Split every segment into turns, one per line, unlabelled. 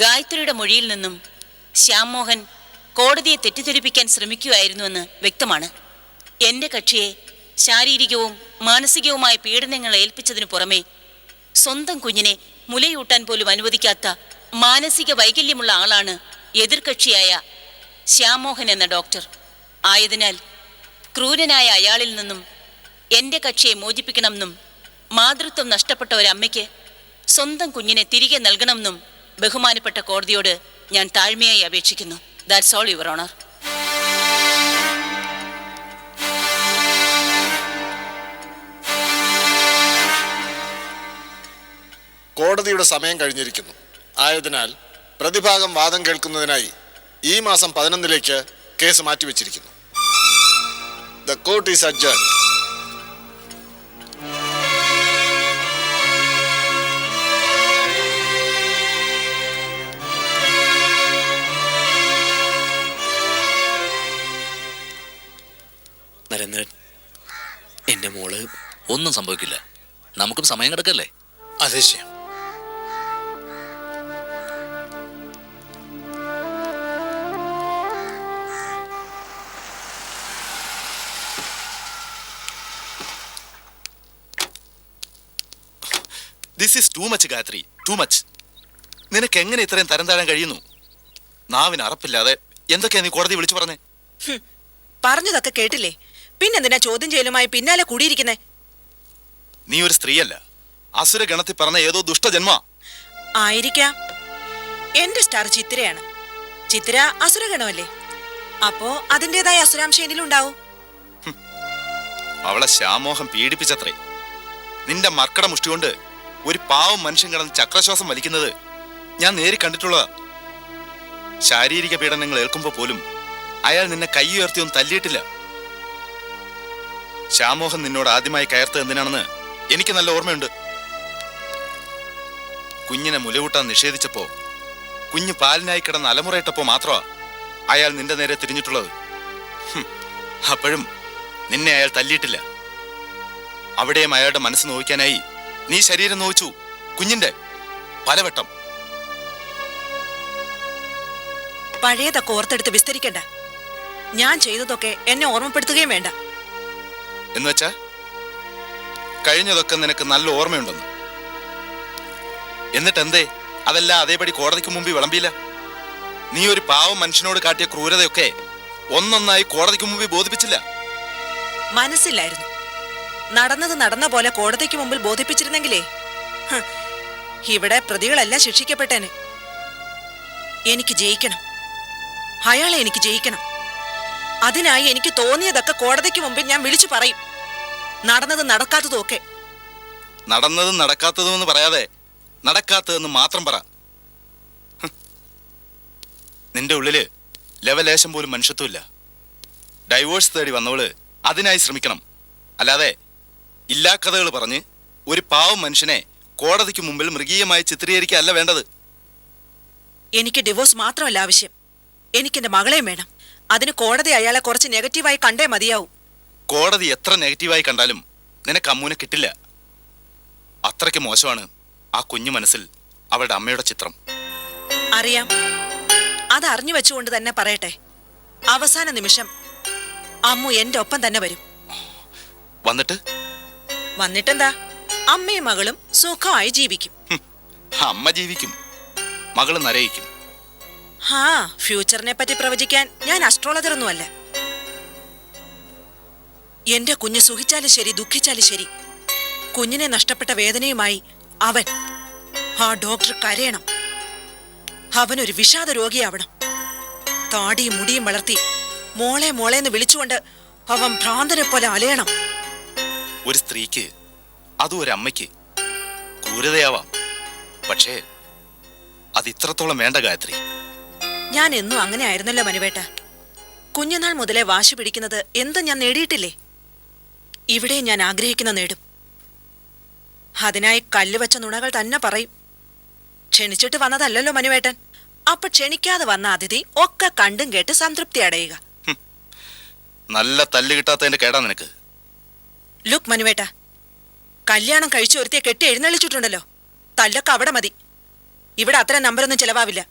ഗായത്രിയുടെ മൊഴിയിൽ നിന്നും ശ്യാം മോഹൻ കോടതിയെ തെറ്റിദ്ധരിപ്പിക്കാൻ ശ്രമിക്കുകയായിരുന്നുവെന്ന് വ്യക്തമാണ്. എന്റെ കക്ഷിയെ ശാരീരികവും മാനസികവുമായ പീഡനങ്ങൾ ഏൽപ്പിച്ചതിനു പുറമെ സ്വന്തം കുഞ്ഞിനെ മുലയൂട്ടാൻ പോലും അനുവദിക്കാത്ത മാനസിക വൈകല്യമുള്ള ആളാണ് എതിർകക്ഷിയായ ശ്യാം മോഹൻ എന്ന ഡോക്ടർ. ആയതിനാൽ ക്രൂരനായ അയാളിൽ നിന്നും എന്റെ കക്ഷിയെ മോചിപ്പിക്കണമെന്നും മാതൃത്വം നഷ്ടപ്പെട്ട ഒരമ്മയ്ക്ക് സ്വന്തം കുഞ്ഞിനെ തിരികെ നൽകണമെന്നും ബഹുമാനപ്പെട്ട കോടതിയോട് ഞാൻ താഴ്മയായി അപേക്ഷിക്കുന്നു. That's all, your honour.
കോടതിയുടെ സമയം കഴിഞ്ഞിരിക്കുന്നു. ആയതിനാൽ പ്രതിഭാഗം വാദം കേൾക്കുന്നതിനായി ഈ മാസം 11 കേസ് മാറ്റിവെച്ചിരിക്കുന്നു. The court is adjourned.
Narendran, എന്റെ മോള് ഒന്നും സംഭവിക്കില്ല. നമുക്കും സമയം കിടക്കല്ലേ?
അതെ Shyam.
This is too much Gayathri, too much. നിനക്ക് എങ്ങനെ ഇത്രയും തരം താഴാൻ കഴിയുന്നു? നാവിന് അറപ്പില്ലാതെ എന്തൊക്കെയാ നീ കോടതി വിളിച്ചു പറഞ്ഞേ?
പറഞ്ഞതൊക്കെ കേട്ടില്ലേ? പിന്നെന്തിനാ ചോദ്യം ചെയ്യലുമായി പിന്നാലെ കൂടിയിരിക്കുന്നേ?
നീ ഒരു സ്ത്രീയല്ല, അസുര ഗണത്തിൽ പറഞ്ഞ ഏതോ ദുഷ്ടജന്മ.
ആയിരിക്കാം. എന്റെ സ്റ്റാർ ചിത്രയാണ്. ചിത്ര അസുരഗണമല്ലേ? അപ്പോ അതിൻ്റെതായ അസുരാംശം ഇതിലുണ്ടാവും.
അവളെ ശ്യാമോഹം പീഡിപ്പിച്ചത്രേ. നിന്റെ മർക്കട മുഷ്ടി കൊണ്ട് ഒരു പാവം മനുഷ്യൻ കിടന്ന് ചക്രശ്വാസം വലിക്കുന്നത് ഞാൻ നേരി കണ്ടിട്ടുള്ളതാ. ശാരീരിക പീഡനങ്ങൾ ഏൽക്കുമ്പോ പോലും അയാൾ നിന്നെ കൈ ഉയർത്തിയൊന്നും തല്ലിയിട്ടില്ല. ശ്യാമോഹൻ നിന്നോട് ആദ്യമായി കയർത്തത് എന്തിനാണെന്ന് എനിക്ക് നല്ല ഓർമ്മയുണ്ട്. കുഞ്ഞിനെ മുലയൂട്ടാൻ നിഷേധിച്ചപ്പോ, കുഞ്ഞ് പാലിനായി കിടന്ന് അലമുറയിട്ടപ്പോ മാത്രമാ അയാൾ നിന്റെ നേരെ തിരിഞ്ഞിട്ടുള്ളത്. അപ്പോഴും നിന്നെ അയാൾ തല്ലിയിട്ടില്ല. അവിടെയും അയാളുടെ മനസ്സ് നോവിക്കാനായി നീ ശരീരം നോവിച്ചു, കുഞ്ഞിന്റെ പലവട്ടം.
പഴയതൊക്കെ ഓർത്തെടുത്ത് വിസ്തരിക്കണ്ട. ഞാൻ ചെയ്തതൊക്കെ എന്നെ ഓർമ്മപ്പെടുത്തുകയും വേണ്ട.
എന്നുവെച്ചാ കഴിഞ്ഞതൊക്കെ നിനക്ക് നല്ല ഓർമ്മയുണ്ടെന്ന്. എന്നിട്ടെന്തേ അതെല്ലാം അതേപടി കോടതിക്ക് മുമ്പിൽ വിളമ്പിയില്ല? നീ ഒരു പാവം മനുഷ്യനോട് കാട്ടിയ ക്രൂരതയൊക്കെ ഒന്നൊന്നായി കോടതിക്ക് മുമ്പിൽ ബോധിപ്പിച്ചില്ല.
മനസ്സിലായിരുന്നു. നടന്നത് നടന്ന പോലെ കോടതിക്ക് മുമ്പിൽ ബോധിപ്പിച്ചിരുന്നെങ്കിലേ ഇവിടെ പ്രതികളെല്ലാം ശിക്ഷിക്കപ്പെട്ടേനെ. എനിക്ക് ജയിക്കണം, അയാളെ എനിക്ക് ജയിക്കണം. അതിനായി എനിക്ക് തോന്നിയതൊക്കെ കോടതിക്ക് മുമ്പിൽ ഞാൻ വിളിച്ചു പറയും. നടന്നത് നടക്കാത്തതും ഒക്കെ.
നടന്നതും നടക്കാത്തതും എന്ന് പറയാതെ നടക്കാത്തതെന്ന് മാത്രം പറ. നിന്റെ ഉള്ളില് ലവലേശം പോലും മനുഷ്യത്വമില്ല. ഡൈവോഴ്സ് തേടി വന്നവള് അതിനായി ശ്രമിക്കണം. അല്ലാതെ ഇല്ലാ കഥകൾ പറഞ്ഞ് ഒരു പാവം മനുഷ്യനെ കോടതിക്ക് മുമ്പിൽ മൃഗീയമായി ചിത്രീകരിക്കുകയല്ല വേണ്ടത്.
എനിക്ക് ഡിവോഴ്സ് മാത്രമല്ല ആവശ്യം, എനിക്കെന്റെ മകളെയും വേണം. അതിന് കോടതി അയാളെ കുറച്ച് നെഗറ്റീവായി കണ്ടേ മതിയാവും.
കോടതി എത്ര നെഗറ്റീവായി കണ്ടാലും നിനക്ക് അമ്മൂനെ കിട്ടില്ല. അത്രയ്ക്ക് മോശമാണ് ആ കുഞ്ഞു മനസ്സിൽ അവളുടെ അമ്മയുടെ ചിത്രം.
അറിയാം. അത് അറിഞ്ഞു വെച്ചുകൊണ്ട് തന്നെ പറയട്ടെ, അവസാന നിമിഷം അമ്മു എന്റെ ഒപ്പം തന്നെ വരും. വന്നിട്ടെന്താ, അമ്മയും മകളും സുഖമായി ജീവിക്കും.
അമ്മ ജീവിക്കും, മകള് നരയിക്കും.
ഫ്യൂച്ചറിനെ പറ്റി പ്രവചിക്കാൻ ഞാൻ അസ്ട്രോളജർ ഒന്നുമല്ല. എന്റെ കുഞ്ഞ് സുഖിച്ചാലും ശരി ദുഃഖിച്ചാലും ശരി, കുഞ്ഞിനെ നഷ്ടപ്പെട്ട വേദനയുമായി അവൻ, ആ ഡോക്ടർ കരയണം. അവനൊരു വിഷാദ രോഗിയാവണം. താടിയും മുടിയും വളർത്തി മോളെ മോളേന്ന് വിളിച്ചുകൊണ്ട് അവൻ ഭ്രാന്തനെ പോലെ അലയണം.
ഒരു സ്ത്രീക്ക്, അതും ഒരു അമ്മയ്ക്ക് ക്രൂരതയാവാം. പക്ഷേ അത് ഇത്രത്തോളം വേണ്ട ഗായത്രി.
ഞാൻ എന്നും അങ്ങനെ ആയിരുന്നല്ലോ മനുവേട്ട. കുഞ്ഞുനാൾ മുതലേ വാശി പിടിക്കുന്നത് എന്തും ഞാൻ നേടിയിട്ടില്ലേ? ഇവിടെ ഞാൻ ആഗ്രഹിക്കുന്ന നേടും. അതിനായി കല്ലുവച്ച നുണകൾ തന്നെ പറയും. ക്ഷണിച്ചിട്ട് വന്നതല്ലല്ലോ മനുവേട്ടൻ. അപ്പൊ ക്ഷണിക്കാതെ വന്ന അതിഥി ഒക്കെ കണ്ടും കേട്ട് സംതൃപ്തി അടയുക.
നല്ല തല്ല് കിട്ടാത്തതിന്റെ കേടാ നിനക്ക്.
ലുക്ക് മനുവേട്ട, കല്യാണം കഴിച്ചു ഒരുത്തിയെ കെട്ടി എഴുന്നള്ളിച്ചിട്ടുണ്ടല്ലോ. തല്ലൊക്കെ അവിടെ മതി. ഇവിടെ അത്ര നമ്പരൊന്നും ചെലവാവില്ല.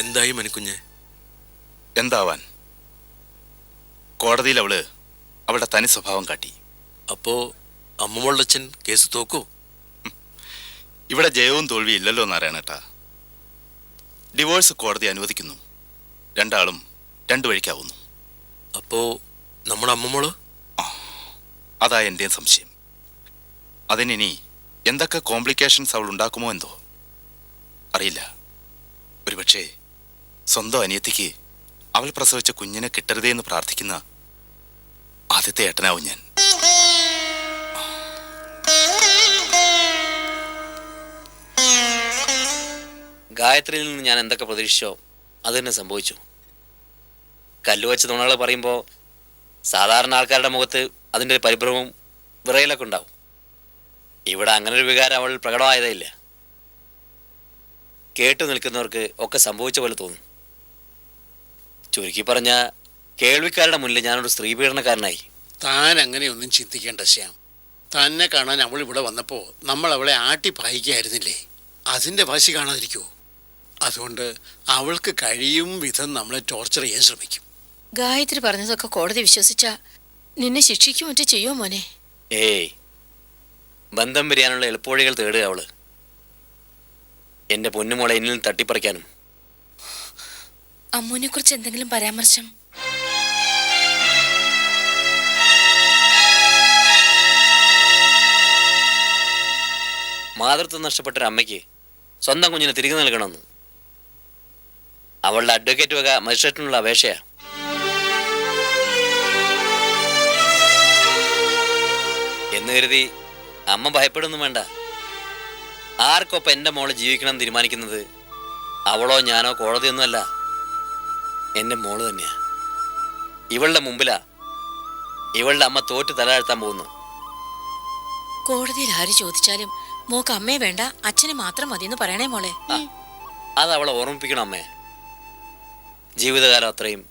എന്തായി മണിക്കുഞ്ഞ്?
എന്താവാൻ? കോടതിയിൽ അവള് അവളുടെ തനി സ്വഭാവം കാട്ടി.
അപ്പോ അമ്മമുള്ളച്ഛൻ കേസ് തോക്കൂ?
ഇവിടെ ജയവും തോൽവിയും ഇല്ലല്ലോ നാരായണേട്ടാ. ഡിവോഴ്സ് കോടതി അനുവദിക്കുന്നു. രണ്ടാളും രണ്ടു വഴിക്കാവുന്നു.
അപ്പോ നമ്മുടെ അമ്മമ്മോള്?
അതാ എൻ്റെയും സംശയം. അതിനി എന്തൊക്കെ കോംപ്ലിക്കേഷൻസ് അവൾ ഉണ്ടാക്കുമോ എന്തോ അറിയില്ല. ഒരുപക്ഷെ സ്വന്തം അനിയത്തിക്ക് അവൾ പ്രസവിച്ച കുഞ്ഞിനെ കിട്ടരുതേ എന്ന് പ്രാർത്ഥിക്കുന്ന ആദ്യത്തെ ഏട്ടനാവും ഞാൻ.
ഗായത്രിയിൽ നിന്ന് ഞാൻ എന്തൊക്കെ പ്രതീക്ഷിച്ചോ അത് തന്നെ സംഭവിച്ചു. കല്ലുവച്ച നുണകൾ പറയുമ്പോൾ സാധാരണ ആൾക്കാരുടെ മുഖത്ത് അതിൻ്റെ ഒരു പരിഭ്രമവും വിറയലൊക്കെ ഉണ്ടാവും. ഇവിടെ അങ്ങനൊരു വികാരം അവൾ പ്രകടമായതേ ഇല്ല. കേട്ടു നിൽക്കുന്നവർക്ക് ഒക്കെ സംഭവിച്ച പോലെ തോന്നും. ചുരുക്കി പറഞ്ഞ കേൾവിക്കാരുടെ മുന്നിൽ ഞാനൊരു സ്ത്രീ പീഡനക്കാരനായി.
താൻ അങ്ങനെയൊന്നും ചിന്തിക്കേണ്ട ശ്യാം. തന്നെ കാണാൻ അവൾ ഇവിടെ വന്നപ്പോൾ നമ്മൾ അവളെ ആട്ടി പായിക്കായിരുന്നില്ലേ? അതിൻ്റെ വാശി കാണാതിരിക്കുമോ? അതുകൊണ്ട് അവൾക്ക് കഴിയും വിധം നമ്മളെ ടോർച്ചർ ചെയ്യാൻ ശ്രമിക്കും.
ഗായത്രി പറഞ്ഞതൊക്കെ കോടതി വിശ്വസിച്ച നിന്നെ ശിക്ഷിക്കും മറ്റേ ചെയ്യോ മോനെ?
ഏയ്, ബന്ധം പിരിയാനുള്ള എളുപ്പവഴികൾ തേടുക അവള്. എൻ്റെ പൊന്നുമോളെ എന്നിൽ നിന്ന് തട്ടിപ്പറിക്കാനും.
അമ്മൂനെ കുറിച്ച് എന്തെങ്കിലും പരാമർശം?
മാതൃത്വം നഷ്ടപ്പെട്ടൊരു അമ്മയ്ക്ക് സ്വന്തം കുഞ്ഞിനെ തിരികെ നൽകണമെന്ന് അവളുടെ അഡ്വക്കേറ്റ് വക മജിസ്ട്രേറ്റിനുള്ള അപേക്ഷയാ. എന്ന് കരുതി അമ്മ ഭയപ്പെടുന്നു വേണ്ട. ആർക്കൊപ്പം എൻ്റെ മോള് ജീവിക്കണം എന്ന് തീരുമാനിക്കുന്നത് അവളോ ഞാനോ കോടതിയൊന്നുമല്ല, എൻ്റെ മോള് തന്നെയാ. ഇവളുടെ മുമ്പിലാ ഇവളുടെ അമ്മ തോറ്റ് തലതാഴ്ത്താൻ പോകുന്നു.
കോടതിയിൽ ആര് ചോദിച്ചാലും മോക്ക് അമ്മയെ വേണ്ട അച്ഛനെ മാത്രം മതിയെന്ന് പറയണേ മോളെ.
അത് അവളെ ഓർമ്മിപ്പിക്കണം അമ്മേ. ജീവിതകാലം അത്രയും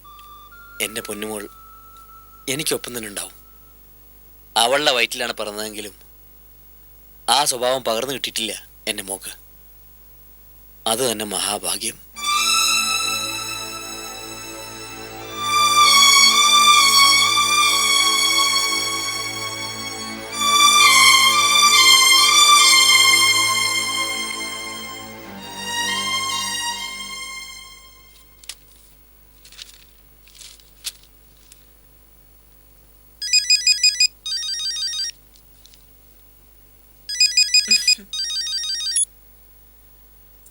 എൻ്റെ പൊന്നുമോൾ എനിക്കൊപ്പം തന്നെ ഉണ്ടാവും. അവളുടെ വയറ്റിലാണ് പിറന്നതെങ്കിലും ആ സ്വഭാവം പകർന്നു കിട്ടിയിട്ടില്ല എൻ്റെ മോക്ക്. അത് തന്നെ മഹാഭാഗ്യം.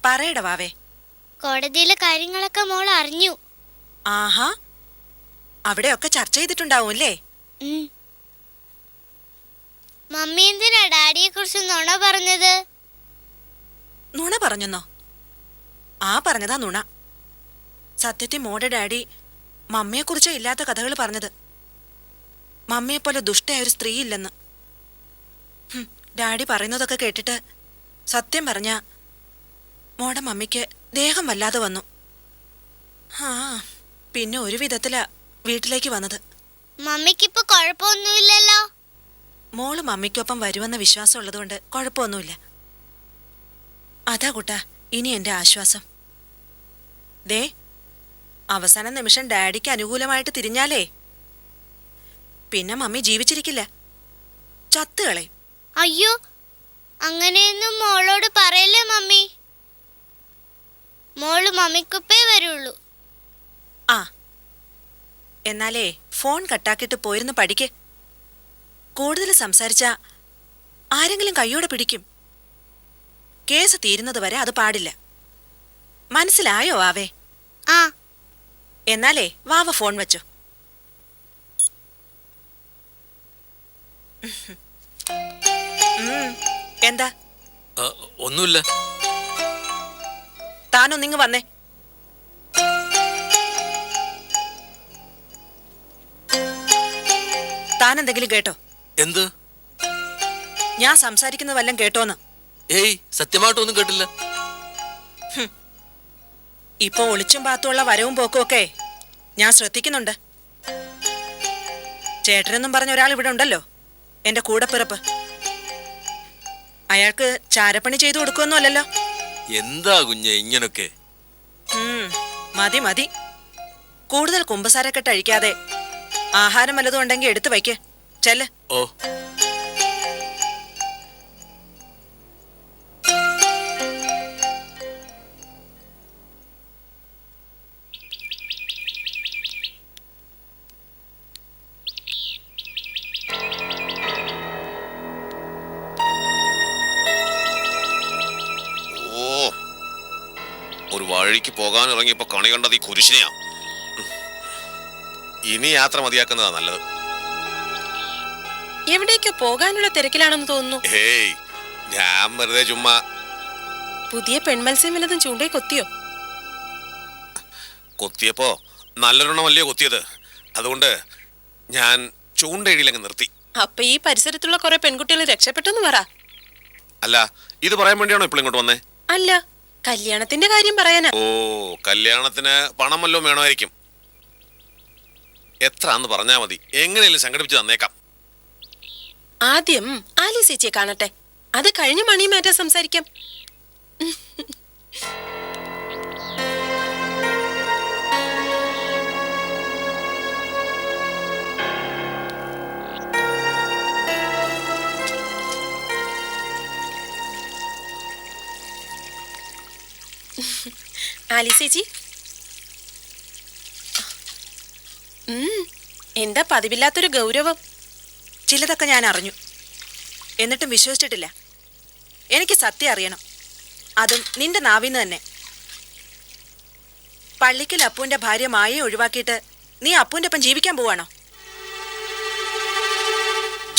പറയട വാവേ.
കോടതിയിലെ കാര്യങ്ങളൊക്കെ മോൾ അറിഞ്ഞു.
ആഹാ, അവിടെയൊക്കെ ചർച്ച ചെയ്തിട്ടുണ്ടാവും അല്ലേ?
മമ്മി എന്തിനാ ഡാഡിയെ കുറിച്ച് നുണ പറഞ്ഞത്?
നുണ പറഞ്ഞെന്നോ? ആ പറഞ്ഞതാ നുണ. സത്യത്തിൽ മോടെ ഡാഡി മമ്മിയെക്കുറിച്ച് ഇല്ലാത്ത കഥകൾ പറഞ്ഞത്. മമ്മിയെപ്പോലെ ദുഷ്ടയായ ഒരു സ്ത്രീ ഇല്ലെന്ന്. ഡാഡി പറയുന്നതൊക്കെ കേട്ടിട്ട് സത്യം പറഞ്ഞ മോടെ മമ്മിക്ക് ദേഹം വല്ലാതെ വന്നു. ആ, പിന്നെ ഒരു വിധത്തിലാ വീട്ടിലേക്ക് വന്നത്.
മമ്മിക്കിപ്പോ കുഴപ്പമൊന്നുമില്ലല്ലോ?
മോള് മമ്മിക്കൊപ്പം വരുമെന്ന വിശ്വാസം ഉള്ളതുകൊണ്ട് കുഴപ്പമൊന്നുമില്ല. അതാ കൂട്ടാ ഇനി എന്റെ ആശ്വാസം. ദേ, അവസാന നിമിഷം ഡാഡിക്ക് അനുകൂലമായിട്ട് തിരിഞ്ഞാലേ പിന്നെ മമ്മി ജീവിച്ചിരിക്കില്ല, ചത്തുകളെ.
അയ്യോ, അങ്ങനെയൊന്നും മോളോട് പറയല്ലേ മമ്മി. മോള് മമ്മിക്കൊപ്പേ വരുള്ളൂ.
ആ, എന്നാലേ ഫോൺ കട്ടാക്കിയിട്ട് പോയിരുന്ന് പഠിക്ക്. കൂടുതൽ സംസാരിച്ച ആരെങ്കിലും കയ്യോടെ പിടിക്കും. കേസ് തീരുന്നത് വരെ അത് പാടില്ല. മനസ്സിലായോ വാവേ?
ആ.
എന്നാലേ വാവ ഫോൺ വെച്ചോ. എന്താ?
ഒന്നുമില്ല.
താനൊന്നിങ്ങ് വന്നേ. താനെന്തെങ്കിലും കേട്ടോ?
എന്ത്?
ഞാൻ സംസാരിക്കുന്നത് വല്ലതും കേട്ടോന്ന്?
ഏയ്, സത്യമായിട്ടൊന്നും കേട്ടില്ല.
ഇപ്പൊ ഒളിച്ചും പാത്തുള്ള വരവും പോക്കും ഒക്കെ ഞാൻ ശ്രദ്ധിക്കുന്നുണ്ട്. ചേട്ടനെന്നും പറഞ്ഞ ഒരാൾ ഇവിടെ ഉണ്ടല്ലോ, എന്റെ കൂടപ്പിറപ്പ്. അയാൾക്ക് ചാരപ്പണി ചെയ്തു കൊടുക്കുമെന്നും അല്ലല്ലോ.
എന്താ കുഞ്ഞെ ഇങ്ങനൊക്കെ?
മതി മതി, കൂടുതൽ കുമ്പസാരക്കെട്ട് അഴിക്കാതെ ആഹാരം വല്ലതും ഉണ്ടെങ്കിൽ എടുത്തു വയ്ക്ക്. ചെല്ല്.
ഓ.
ഒരു വഴിക്ക് പോകാൻ ഇറങ്ങിയപ്പോ കണി കണ്ടത് ഈ കുരിശിനെയാ. ഇനി യാത്ര മതിയാക്കുന്നതാ നല്ലത്.
എവിടേക്കോ പോകാനുള്ള തിരക്കിലാണെന്ന് തോന്നുന്നു.
ഹേയ്, ഞാൻ വെറുതെ ചുമ്മാ.
പുതിയ പെൺമത്സ്യം വല്ലതും ചൂണ്ടേ കൊത്തിയോ?
കൊത്തിയപ്പോ നല്ലൊരെണ്ണമല്ലയോ കൊത്തിയത്, അതുകൊണ്ട് ഞാൻ ചൂണ്ടയിലങ്ങ് നിർത്തി.
അപ്പൊ ഈ പരിസരത്തുള്ള കുറെ പെൺകുട്ടികൾ രക്ഷപ്പെട്ടെന്ന് പറ.
അല്ല, ഇത് പറയാൻ വേണ്ടിയാണോ ഇപ്പോൾ ഇങ്ങോട്ട് വന്നേ?
അല്ല, കല്യാണത്തിന്റെ കാര്യം പറയാനാ.
ഓ, കല്യാണത്തിന് പണം വല്ലതും വേണമായിരിക്കും. എത്രാന്ന് പറഞ്ഞാ മതി, എങ്ങനെയും സംഘടിപ്പിച്ച് തന്നേക്കാം.
ആദ്യം ആലി ചേച്ചിയെ കാണട്ടെ, അത് കഴിഞ്ഞ് മണി മാറ്റാൻ സംസാരിക്കാം. ആലി ചേച്ചി, എന്താ പതിവില്ലാത്തൊരു ഗൗരവം?
ചിലതൊക്കെ ഞാൻ അറിഞ്ഞു, എന്നിട്ടും വിശ്വസിച്ചിട്ടില്ല. എനിക്ക് സത്യം അറിയണം, അതും നിന്റെ നാവിന്ന് തന്നെ. പള്ളിക്കൽ അപ്പുവിന്റെ ഭാര്യ മായയെ ഒഴിവാക്കിയിട്ട് നീ അപ്പുവിന്റെ ഒപ്പം ജീവിക്കാൻ പോവാണോ?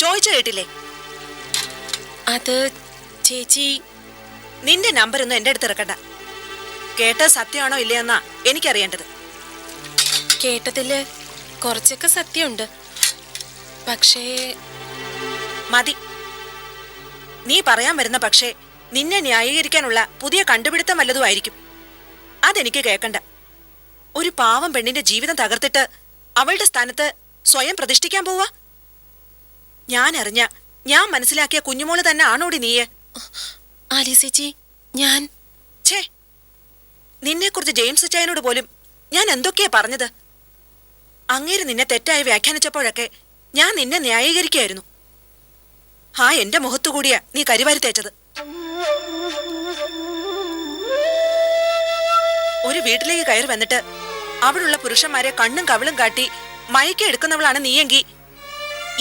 ചോദിച്ചു കേട്ടില്ലേ?
അത് ചേച്ചി,
നിന്റെ നമ്പരൊന്നും എന്റെ അടുത്ത് ഇറക്കണ്ട. കേട്ടത് സത്യമാണോ ഇല്ലയെന്നാ എനിക്കറിയേണ്ടത്.
കേട്ടതില് കുറച്ചൊക്കെ സത്യമുണ്ട്, പക്ഷേ
മതി. നീ പറയാൻ വരുന്ന പക്ഷേ നിന്നെ ന്യായീകരിക്കാനുള്ള പുതിയ കണ്ടുപിടുത്തം വല്ലതും ആയിരിക്കും. അതെനിക്ക് കേൾക്കണ്ട. ഒരു പാവം പെണ്ണിന്റെ ജീവിതം തകർത്തിട്ട് അവളുടെ സ്ഥാനത്ത് സ്വയം പ്രതിഷ്ഠിക്കാൻ പോവാ. ഞാൻ അറിഞ്ഞ, ഞാൻ മനസ്സിലാക്കിയ കുഞ്ഞുമോള് തന്നെ ആണോടി നീയെ?
ആലി ചേച്ചി, ഞാൻ
ഛേ, നിന്നെക്കുറിച്ച് ജെയിംസ് അച്ചായനോട് പോലും ഞാൻ എന്തൊക്കെയാ പറഞ്ഞത്? അങ്ങേര് നിന്നെ തെറ്റായി വ്യാഖ്യാനിച്ചപ്പോഴൊക്കെ ഞാൻ നിന്നെ ന്യായീകരിക്കുകയായിരുന്നു. ആ എന്റെ മുഖത്തുകൂടിയാ നീ കരിവാരി തേച്ചത്. ഒരു വീട്ടിലേക്ക് കയറി വന്നിട്ട് അവിടുള്ള പുരുഷന്മാരെ കണ്ണും കവിളും കാട്ടി മയക്കി എടുക്കുന്നവളാണ് നീയെങ്കിൽ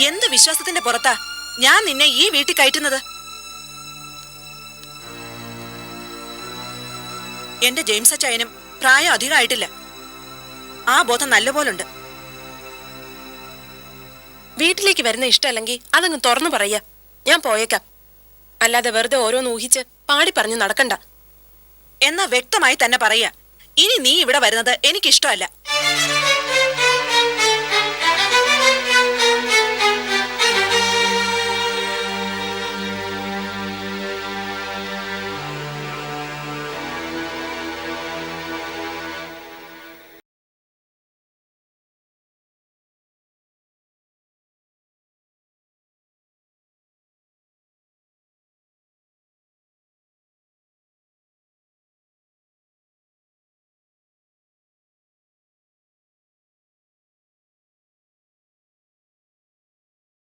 എന്ത് വിശ്വാസത്തിന്റെ പുറത്താ ഞാൻ നിന്നെ ഈ വീട്ടിൽ കയറ്റുന്നത്? എന്റെ ജെയിംസ് അച്ചായനും പ്രായം അധികമായിട്ടില്ല. ആ ബോധം നല്ലപോലുണ്ട്.
വീട്ടിലേക്ക് വരുന്ന ഇഷ്ടമല്ലെങ്കിൽ അതങ്ങ് തുറന്നു പറയാ, ഞാൻ പോയേക്കാം. അല്ലാതെ വെറുതെ ഓരോന്ന് ഊഹിച്ച് പാടി പറഞ്ഞു നടക്കണ്ട.
എന്നാ വ്യക്തമായി തന്നെ പറയാ, ഇനി നീ ഇവിടെ വരുന്നത് എനിക്കിഷ്ടമല്ല.